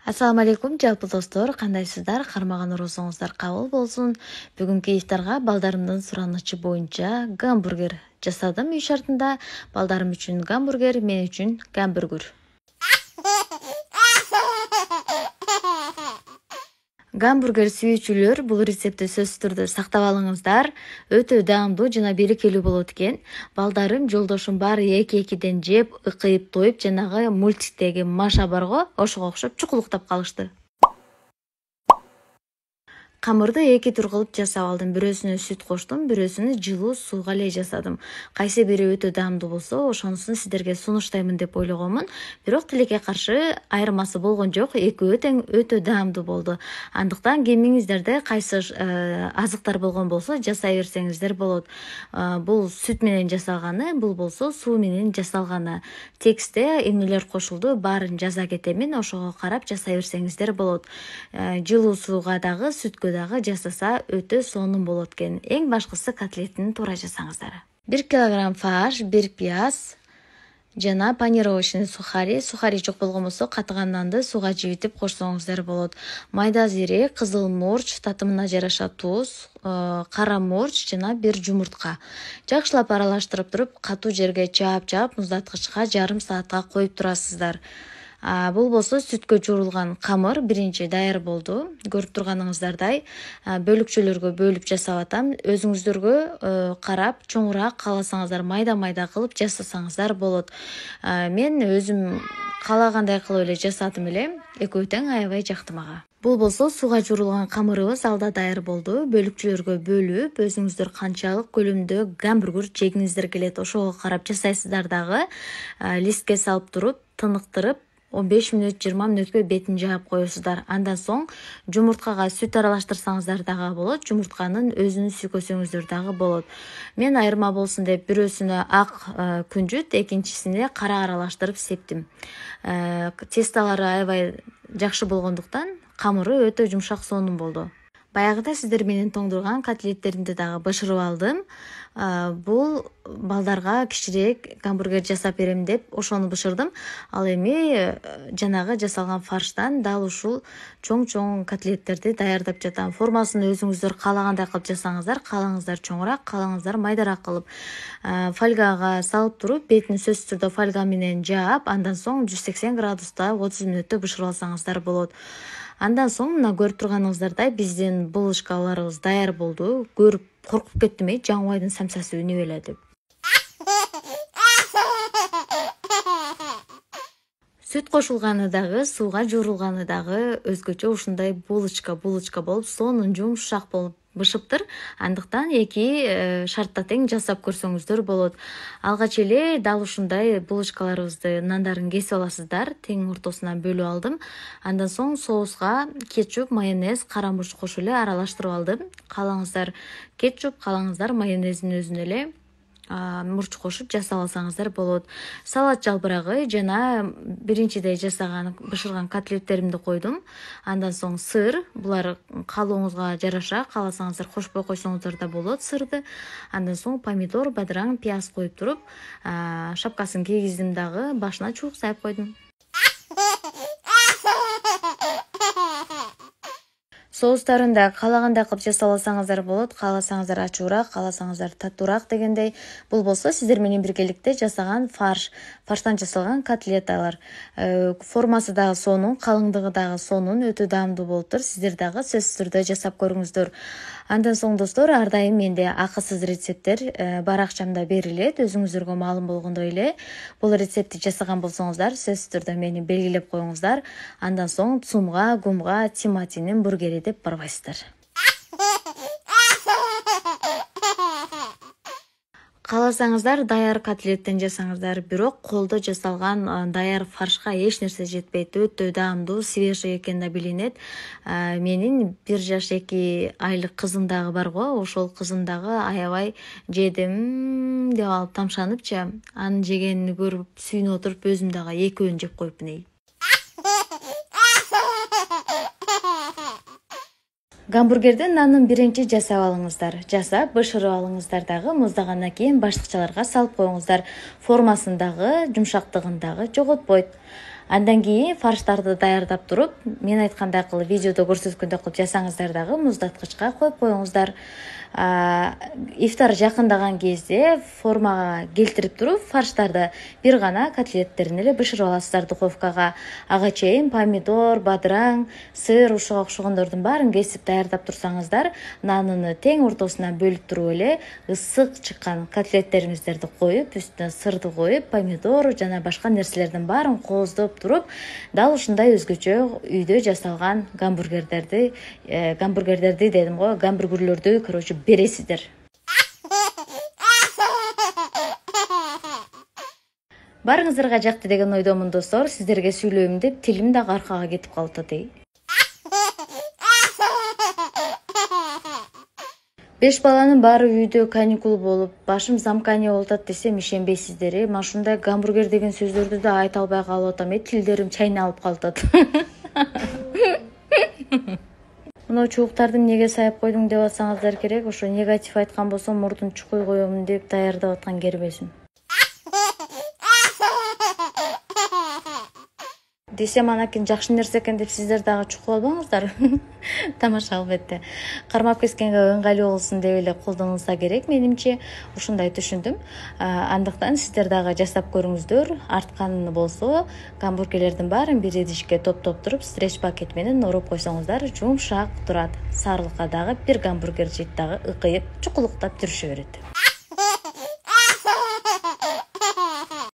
Ассаламу алейкум, жалпы достор, кандайсыздар? Кармаган оросуңуздар кабыл болсун. Бүгүнкү ифтарга балдарымдын суранычы боюнча гамбургер жасадым үй шартында. Балдарым үчүн гамбургер, мен үчүн гамбургер. Гамбургер сүйүүчүлөр бул рецептти сөзсүз түрдө сактап алыңыздар. Өтө даамдуу жана берекелүү болот экен. Балдарым, жолдошум баары эки-экиден жеп, ыкайып тоюп, жанагы мультиктеги Маша барго, ошого окшоп чукулуктап калышты. Камырды эки тур кылып жасап алдым. Бирөөсүнө сүт коштум, бирөөсүнө жылуу сууга эле жасадым. Кайсы бири өтө даамдуу болсо, ошонусун сиздерге сунуштаймын деп ойлогонмун. Бирок тилекке каршы айырмасы болгон жок. Экөө тең өтө даамдуу болду. Андыктан кемиңиздерде кайсы азыктар болгон болсо, жасай берсеңиздер болот. Бул сүт менен жасалганы, бул болсо суу менен жасалганы. Текстте эмнелер кошулду, баарын жаза кетемин. Ошого карап жасай берсеңиздер болот. Жылуу сууга дагы, сүткө дагы жасаса өтө сонун болот экен. Эң башкысы котлеттин туура жасаңыздар. 1 килограмм фарш, 1 пияз жана панировочный сухари. Сухари жок болгон болсо катыган нанды сууга жибитип кошсоңуздар болот. Майда зире, кызыл мурч, татымына жараша туз, кара мурч жана 1 жумуртка. Жакшылап аралаштырып туруп, катуу жерге чаап, муздаткычка жарым саатка коюп турасыздар. Бул болсо сүткө жуурулган камыр биринчи даяр болду. Көрүп турганыңыздардай бөлүкчөлөргө бөлүп жасап атам. Өзүңүздөргө карап, чоңураак кааласаңыздар майда кылып жасасаңыздар болот. Мен өзүм каалагандай кылып эле жасадым эле. Экөө тең аябай жакты мага. Бул болсо сууга жуурулган камырыбыз алда даяр болду. Бөлүкчөлөргө бөлүп, өзүңүздөр канчалык көлөмдө гамбургер жегиңиздер келет, ошого карап жасайсыздар дагы. Листке салып туруп, тыныктырып, 15 мүнөт, 20 мүнөткө бетин жаап коесуздар. Андан соң жумурткага сүт аралаштырсаңыздар дагы болот, жумуртканын өзүнүн сүйкөсөңүздөр дагы болот. Мен айырма болсун деп бирөөсүнө ак күнжүт, экинчисине кара аралаштырып септим. Тесталары аябай жакшы болгондуктан камыры өтө жумшак, сонун болду. Баягыда сиздер менен тоңдурган котлеттеримди дагы бышырып алдым. Бул балдарга кичирээк гамбургер жасап берем деп ошону бышырдым. Ал эми жанагы жасалган фарштан дал ушул чоң котлеттерди даярдап жатам. Формасын өзүңүздөр каалагандай кылып жасаңыздар, каалаңыздар чоңураак, каалаңыздар майдараак кылып. Фольгага салып туруп, бетин сөзсүз түрдө фольга менен жаап, андан соң 180 градуста 30 мүнөттө бышырып алсаңыздар болот. Андан соң мына көрүп турганыңыздардай биздин булочкаларыбыз даяр болду. Көрүп коркуп кеттим, жаңыбайдын самсасы үнүп эле деп. Сүт кошулганы дагы, сууга жуурулганы дагы өзгөчө ушундай булочка болуп, сонун жумшак болуп бышыптыр. Андыктан эки шартта тең жасап көрсөңүздөр болот. Алгач эле дал ушундай булочкаларыбызды нандарын кесип аласыздар. Тең ортосунан бөлүп алдым. Андан соң соуска кетчуп, майонез, кара мурч кошуп эле аралаштырып алдым. Каалаңыздар кетчуп, каалаңыздар майонездин өзүнө эле мурч кошуп жасап алсаңыздар болот. Салат жалбырагы жана биринчиде жасаган бышырган котлеттеримди койдум. Андан соң сыр, булар каалооңузга жараша, кааласаңыздар кошпой койсоңуздар да болот сырды. Андан соң помидор, бадыраң, пияз коюп туруп, шапкасын кийгиздим дагы, башына чуук сайып койдум. Соустарында каалагандай кылып жасап алсаңыздар болот, кааласаңыздар ачуураак, кааласаңыздар татуураак дегендей. Бул болсо сиздер менен биргеликте жасаган фарштан жасалган котлеталар. Формасы дагы сонун, калыңдыгы дагы сонун, өтө даамдуу болуптур. Сиздер дагы сөзсүз түрдө жасап көрүңүздөр. Андан соң достор, ар дайым менде акысыз рецепттер баракчамда берилет. Өзүңүздөргө маалым болгондой эле, бул рецептти жасаган болсоңуздар, сөзсүз түрдө мени белгилеп коюңуздар. Андан соң цумга, гумга, тиматинин бургери деп барбайсыздар. Кааласаңыздар даяр котлеттен жасаңыздар, бирок колдо жасалган даяр фаршка эч нерсе жетпейт. Өтө даамдуу, свежий экени да билинет. Менин 1 жаш 2 айлык кызым дагы бар го, ошол кызым дагы аябай жедим деп алып тамшаныпчы. Анын жегенин көрүп, сүйүнүп отуруп, өзүм дагы экөөнү жеп коюпмун. Гамбургерди нанын биринчи жасап алыңыздар. Жасап, бышырып алыңыздар дагы, муздагандан кийин баштыкчаларга салып коюңуздар. Формасын дагы, жумшактыгын дагы жоготпойт. Андан кийин фарштарды даярдап туруп, мен айткандай кылып видеодо көрсөткөндөй кылып жасаңыздар дагы муздаткычка коюп коюңуздар. Ифтар жакындаган кезде формага келтирип туруп, фарштарды бир гана котлеттерин эле бышырып аласыздар духовкага. Ага чейин помидор, бадыраң, сыр ушуга окшогондордун баарын кесип даярдап турсаңыздар, наныны тең ортосуна бөлүп туруп эле ысык чыккан котлеттериңиздерди коюп, үстүнө сырды коюп, помидор жана башка нерселердин баарын кооздоп туруп, дал ушундай өзгөчө үйдө жасалган гамбургерлерди дедим го, гамбургерлөрдү, короче, бересиздер. Барыңыздарга жакты деген ойдомун достор. Сиздерге сүйлөйм деп тилим дагы аркага кетип калып атат. 5 баланын баары үйдө каникул болуп, башым замкание болуп атат десем ишенбейсиздер. Мана ушундай гамбургер деген сөздөрдү да айта албай калып атам. Тилдерим чайналып калып атат. Мына чубуктарды эмнеге сайып койдуң деп атсаңыздар керек. Ошо негатив айткан болсом мурдун чукуй коёмун деп даярдап аткан кербесим. Десем анакин жакшы нерсе экен деп сиздер дагы чукуп албаңыздар. Тамаша албетте. Кармап кескенге ыңгайлуу болсун деп эле колдонулса керек, менимче. Ушундай түшүндүм. Андыктан сиздер дагы жасап көрүңүздөр. Артканы болсо, гамбургерлердин баарын бир идишке топтоп туруп, стресс пакет менен ороп койсоңуздар, жумшак турат. Сарылыкка дагы бир гамбургер жейт дагы ыкыйып, чукулуктап жүрүшө берет.